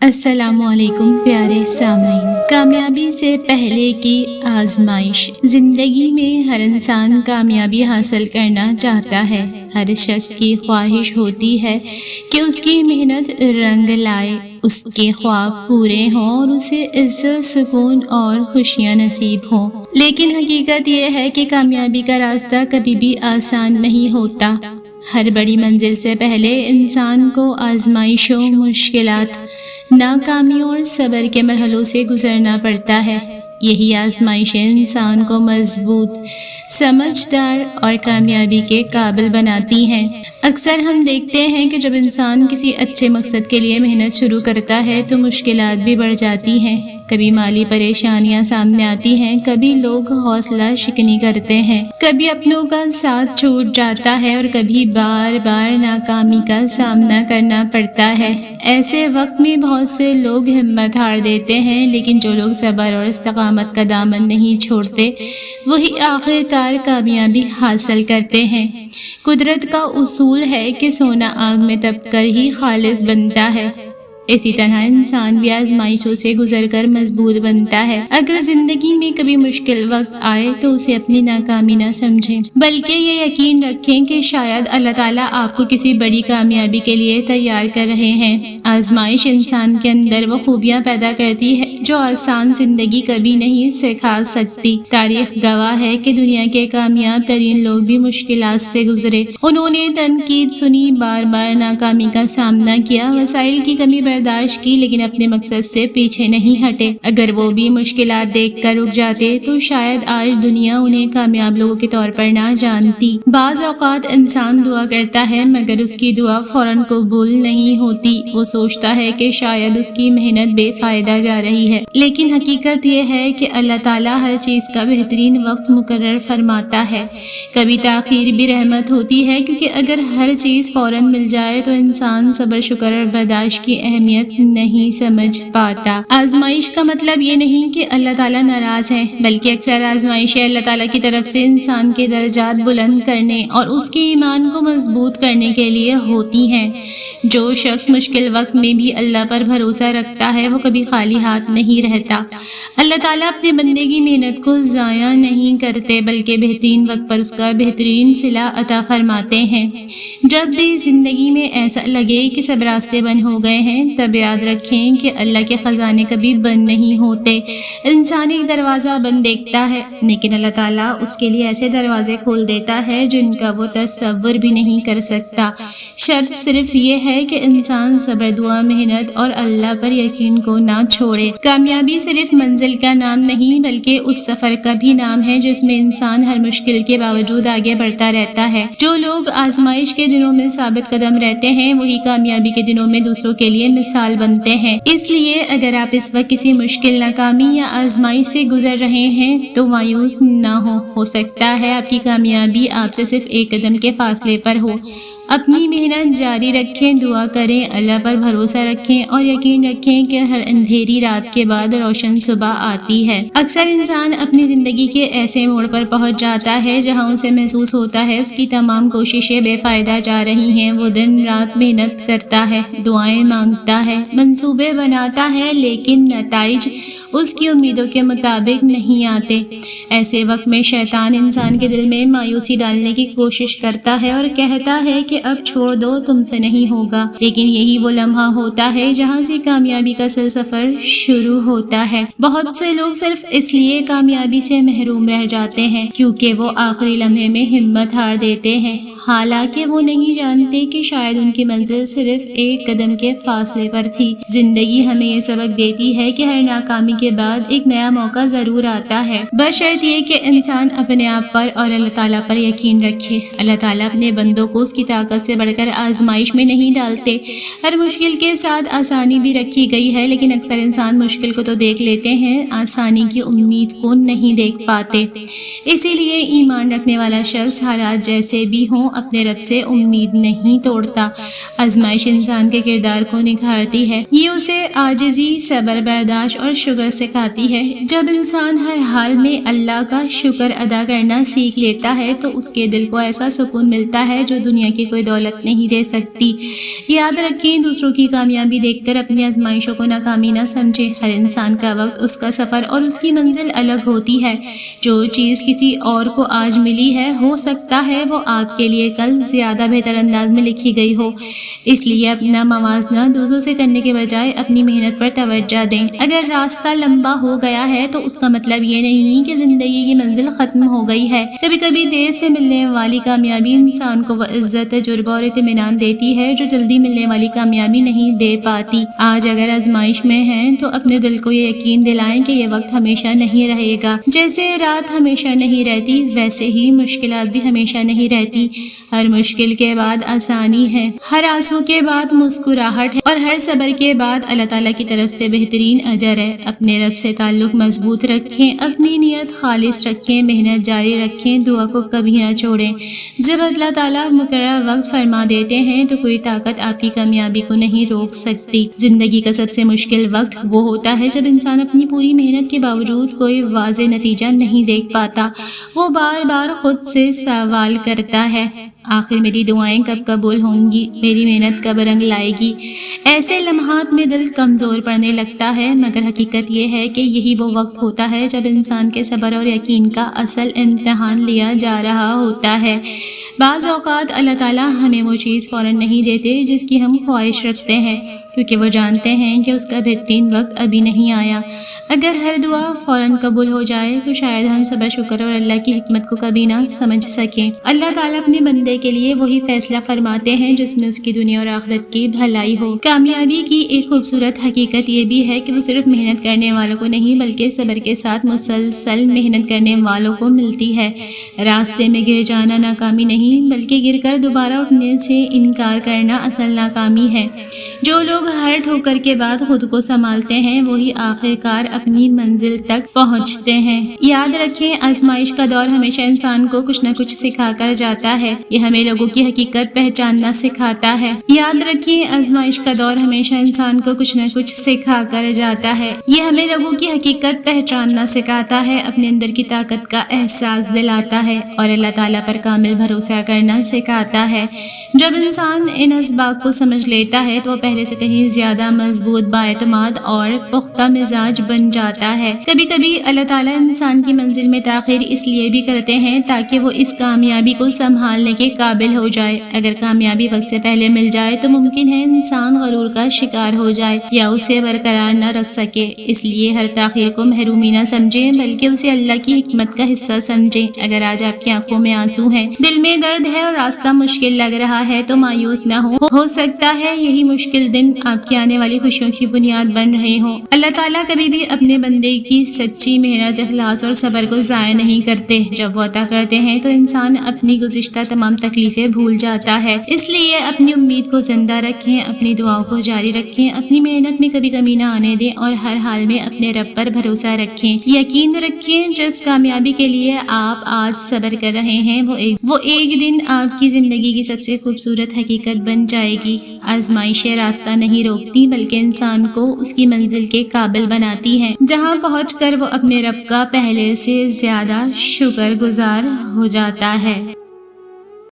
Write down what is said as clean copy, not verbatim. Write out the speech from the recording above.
السلام علیکم پیارے سامعین، کامیابی سے پہلے کی آزمائش۔ زندگی میں ہر انسان کامیابی حاصل کرنا چاہتا ہے۔ ہر شخص کی خواہش ہوتی ہے کہ اس کی محنت رنگ لائے، اس کے خواب پورے ہوں اور اسے عزت، سکون اور خوشیاں نصیب ہوں۔ لیکن حقیقت یہ ہے کہ کامیابی کا راستہ کبھی بھی آسان نہیں ہوتا۔ ہر بڑی منزل سے پہلے انسان کو آزمائشوں، مشکلات، ناکامیوں اور صبر کے مرحلوں سے گزرنا پڑتا ہے۔ یہی آزمائشیں انسان کو مضبوط، سمجھدار اور کامیابی کے قابل بناتی ہیں۔ اکثر ہم دیکھتے ہیں کہ جب انسان کسی اچھے مقصد کے لیے محنت شروع کرتا ہے تو مشکلات بھی بڑھ جاتی ہیں۔ کبھی مالی پریشانیاں سامنے آتی ہیں، کبھی لوگ حوصلہ شکنی کرتے ہیں، کبھی اپنوں کا ساتھ چھوٹ جاتا ہے اور کبھی بار بار ناکامی کا سامنا کرنا پڑتا ہے۔ ایسے وقت میں بہت سے لوگ ہمت ہار دیتے ہیں، لیکن جو لوگ صبر اور استقامت کا دامن نہیں چھوڑتے وہی آخر کار کامیابی حاصل کرتے ہیں۔ قدرت کا اصول ہے کہ سونا آگ میں تپ کر ہی خالص بنتا ہے، اسی طرح انسان بھی آزمائشوں سے گزر کر مضبوط بنتا ہے۔ اگر زندگی میں کبھی مشکل وقت آئے تو اسے اپنی ناکامی نہ سمجھیں، بلکہ یہ یقین رکھیں کہ شاید اللہ تعالیٰ آپ کو کسی بڑی کامیابی کے لیے تیار کر رہے ہیں۔ آزمائش انسان کے اندر وہ خوبیاں پیدا کرتی ہے جو آسان زندگی کبھی نہیں سکھا سکتی۔ تاریخ گواہ ہے کہ دنیا کے کامیاب ترین لوگ بھی مشکلات سے گزرے۔ انہوں نے تنقید سنی، بار بار ناکامی کا سامنا کیا، وسائل کی کمی برداشت کی، لیکن اپنے مقصد سے پیچھے نہیں ہٹے۔ اگر وہ بھی مشکلات دیکھ کر رک جاتے تو شاید آج دنیا انہیں کامیاب لوگوں کے طور پر نہ جانتی۔ بعض اوقات انسان دعا کرتا ہے مگر اس کی دعا فوراً قبول نہیں ہوتی۔ وہ سوچتا ہے کہ شاید اس کی محنت بے فائدہ جا رہی ہے، لیکن حقیقت یہ ہے کہ اللہ تعالیٰ ہر چیز کا بہترین وقت مقرر فرماتا ہے۔ کبھی تاخیر بھی رحمت ہوتی ہے، کیونکہ اگر ہر چیز فوراً مل جائے تو انسان صبر، شکر اور برداشت کی اہمیت نہیں سمجھ پاتا۔ آزمائش کا مطلب یہ نہیں کہ اللہ تعالیٰ ناراض ہے، بلکہ اکثر آزمائشیں اللہ تعالیٰ کی طرف سے انسان کے درجات بلند کرنے اور اس کے ایمان کو مضبوط کرنے کے لیے ہوتی ہیں۔ جو شخص مشکل وقت میں بھی اللہ پر بھروسہ رکھتا ہے وہ کبھی خالی ہاتھ نہیں رہتا۔ اللہ تعالیٰ اپنے بندے کی محنت کو ضائع نہیں کرتے، بلکہ بہترین وقت پر اس کا بہترین صلہ عطا فرماتے ہیں۔ جب بھی زندگی میں ایسا لگے کہ سب راستے بند ہو گئے ہیں، تب یاد رکھیں کہ اللہ کے خزانے کبھی بند نہیں ہوتے۔ انسان ایک دروازہ بند دیکھتا ہے، لیکن اللہ تعالیٰ اس کے لیے ایسے دروازے کھول دیتا ہے جن کا وہ تصور بھی نہیں کر سکتا۔ شرط صرف یہ ہے کہ انسان صبر، دعا، محنت اور اللہ پر یقین کو نہ چھوڑے۔ کامیابی صرف منزل کا نام نہیں بلکہ اس سفر کا بھی نام ہے جس میں انسان ہر مشکل کے باوجود آگے بڑھتا رہتا ہے۔ جو لوگ آزمائش کے دنوں میں ثابت قدم رہتے ہیں وہی کامیابی کے دنوں میں دوسروں کے لیے مثال بنتے ہیں۔ اس لیے اگر آپ اس وقت کسی مشکل، ناکامی یا آزمائش سے گزر رہے ہیں تو مایوس نہ ہو سکتا ہے آپ کی کامیابی آپ سے صرف ایک قدم کے فاصلے پر ہو۔ اپنی محنت جاری رکھیں، دعا کریں، اللہ پر بھروسہ رکھیں اور یقین رکھیں کہ ہر اندھیری رات کے بعد روشن صبح آتی ہے۔ اکثر انسان اپنی زندگی کے ایسے موڑ پر پہنچ جاتا ہے جہاں اسے محسوس ہوتا ہے اس کی تمام کوششیں بے فائدہ جا رہی ہیں۔ وہ دن رات محنت کرتا ہے، دعائیں مانگتا ہے، منصوبے بناتا ہے، لیکن نتائج اس کی امیدوں کے مطابق نہیں آتے۔ ایسے وقت میں شیطان انسان کے دل میں مایوسی ڈالنے کی کوشش کرتا ہے اور کہتا ہے کہ اب چھوڑ دو، تم سے نہیں ہوگا۔ لیکن یہی وہ لمحہ ہوتا ہے جہاں سے کامیابی کا سفر شروع ہوتا ہے۔ بہت سے لوگ صرف اس لیے کامیابی سے محروم رہ جاتے ہیں کیونکہ وہ آخری لمحے میں ہمت ہار دیتے ہیں، حالانکہ وہ نہیں جانتے کہ شاید ان کی منزل صرف ایک قدم کے فاصلے پر تھی۔ زندگی ہمیں یہ سبق دیتی ہے کہ ہر ناکامی کے بعد ایک نیا موقع ضرور آتا ہے، بشرط یہ کہ انسان اپنے آپ پر اور اللہ تعالیٰ پر یقین رکھے۔ اللہ تعالیٰ اپنے بندوں کو اس کی طاقت سے بڑھ کر آزمائش میں نہیں ڈالتے۔ ہر مشکل کے ساتھ آسانی بھی رکھی گئی ہے، لیکن اکثر انسان مشکل کو تو دیکھ لیتے ہیں، آسانی کی امید کو نہیں دیکھ پاتے۔ اسی لیے ایمان رکھنے والا شخص حالات جیسے بھی ہوں اپنے رب سے امید نہیں توڑتا۔ آزمائش انسان کے کردار کو نکھارتی ہے، یہ اسے عاجزی، صبر، برداشت اور شکر سکھاتی ہے۔ جب انسان ہر حال میں اللہ کا شکر ادا کرنا سیکھ لیتا ہے تو اس کے دل کو ایسا سکون ملتا ہے جو دنیا کی کوئی دولت نہیں دے سکتی۔ یاد رکھیں، دوسروں کی کامیابی دیکھ کر اپنی آزمائشوں کو ناکامی نہ سمجھیں۔ ہر انسان کا وقت، اس کا سفر اور اس کی منزل الگ ہوتی ہے۔ جو چیز کسی اور کو آج ملی ہے، ہو سکتا ہے وہ آپ کے لیے کل زیادہ بہتر انداز میں لکھی گئی ہو۔ اس لیے اپنا موازنہ دوسروں سے کرنے کے بجائے اپنی محنت پر توجہ دیں۔ اگر راستہ لمبا ہو گیا ہے تو اس کا مطلب یہ نہیں کہ زندگی کی منزل ختم ہو گئی ہے۔ کبھی کبھی دیر سے ملنے والی کامیابی انسان کو وہ عزت، تجربہ اور اطمینان دیتی ہے جو جلدی ملنے والی کامیابی نہیں دے پاتی۔ آج اگر آزمائش میں ہیں تو اپنے دل کو یہ یقین دلائیں کہ یہ وقت ہمیشہ نہیں رہے گا۔ جیسے رات ہمیشہ نہیں رہتی، ویسے ہی مشکلات بھی ہمیشہ نہیں رہتی۔ ہر مشکل کے بعد آسانی ہے، ہر آنسو کے بعد مسکراہٹ ہے، اور ہر صبر کے بعد اللہ تعالیٰ کی طرف سے بہترین اجر ہے۔ اپنے رب سے تعلق مضبوط رکھیں، اپنی نیت خالص رکھیں، محنت جاری رکھیں، دعا کو کبھی نہ چھوڑیں۔ جب اللہ تعالیٰ مقررہ وقت فرما دیتے ہیں تو کوئی طاقت آپ کی کامیابی کو نہیں روک سکتی۔ زندگی کا سب سے مشکل وقت وہ ہوتا ہے جب انسان اپنی پوری محنت کے باوجود کوئی واضح نتیجہ نہیں دیکھ پاتا۔ وہ بار بار خود سے سوال کرتا ہے، آخر میری دعائیں کب قبول ہوں گی، میری محنت کب رنگ لائے گی۔ ایسے لمحات میں دل کمزور پڑنے لگتا ہے، مگر حقیقت یہ ہے کہ یہی وہ وقت ہوتا ہے جب انسان کے صبر اور یقین کا اصل امتحان لیا جا رہا ہوتا ہے۔ بعض اوقات اللہ تعالیٰ ہمیں وہ چیز فوراً نہیں دیتے جس کی ہم خواہش رکھتے ہیں، کیونکہ وہ جانتے ہیں کہ اس کا بہترین وقت ابھی نہیں آیا۔ اگر ہر دعا فوراً قبول ہو جائے تو شاید ہم صبر، شکر اور اللہ کی حکمت کو کبھی نہ سمجھ سکیں۔ اللہ تعالیٰ اپنے بندے کے لیے وہی فیصلہ فرماتے ہیں جس میں اس کی دنیا اور آخرت کی بھلائی ہو۔ کامیابی کی ایک خوبصورت حقیقت یہ بھی ہے کہ وہ صرف محنت کرنے والوں کو نہیں بلکہ صبر کے ساتھ مسلسل محنت کرنے والوں کو ملتی ہے۔ راستے میں گر جانا ناکامی نہیں بلکہ گر کر دوبارہ اٹھنے سے انکار کرنا اصل ناکامی ہے۔ جو لوگ ہر ٹھوکر کے بعد خود کو سنبھالتے ہیں وہی آخرکار اپنی منزل تک پہنچتے ہیں۔ یاد رکھیں، آزمائش کا دور ہمیشہ انسان کو کچھ نہ کچھ سکھا کر جاتا ہے۔ یہ ہمیں لوگوں کی حقیقت پہچاننا سکھاتا ہے۔ یاد رکھیں، آزمائش کا دور ہمیشہ انسان کو کچھ نہ کچھ سکھا کر جاتا ہے۔ یہ ہمیں لوگوں کی حقیقت پہچاننا سکھاتا ہے، اپنے اندر کی طاقت کا احساس دلاتا ہے اور اللہ تعالیٰ پر کامل بھروسہ کرنا سکھاتا ہے۔ جب انسان ان اسباق کو سمجھ لیتا ہے تو وہ پہلے سے کہیں زیادہ مضبوط، بااعتماد اور پختہ مزاج بن جاتا ہے۔ کبھی کبھی اللہ تعالیٰ انسان کی منزل میں تاخیر اس لیے بھی کرتے ہیں تاکہ وہ اس کامیابی کو سنبھالنے کے قابل ہو جائے۔ اگر کامیابی وقت سے پہلے مل جائے تو ممکن ہے انسان غرور کا شکار ہو جائے یا اسے برقرار نہ رکھ سکے۔ اس لیے ہر تاخیر کو محرومی نہ سمجھیں بلکہ اسے اللہ کی حکمت کا حصہ سمجھیں۔ اگر آج آپ کی آنکھوں میں آنسو ہیں، دل میں درد ہے اور راستہ مشکل لگ رہا ہے تو مایوس نہ ہو سکتا ہے یہی مشکل دن آپ کی آنے والی خوشیوں کی بنیاد بن رہے ہوں۔ اللہ تعالیٰ کبھی بھی اپنے بندے کی سچی محنت، اخلاص اور صبر کو ضائع نہیں کرتے۔ جب وہ عطا کرتے ہیں تو انسان اپنی گزشتہ تمام تکلیفیں بھول جاتا ہے۔ اس لیے اپنی امید کو زندہ رکھیں، اپنی دعاؤں کو جاری رکھیں، اپنی محنت میں کبھی کمی نہ آنے دیں اور ہر حال میں اپنے رب پر بھروسہ رکھیں۔ یقین رکھیں، جس کامیابی کے لیے آپ آج صبر کر رہے ہیں وہ ایک دن آپ کی زندگی کی سب سے خوبصورت حقیقت بن جائے گی۔ آزمائشیں راستہ نہیں روکتی بلکہ انسان کو اس کی منزل کے قابل بناتی ہیں، جہاں پہنچ کر وہ اپنے رب کا پہلے سے زیادہ شکر گزار ہو جاتا ہے۔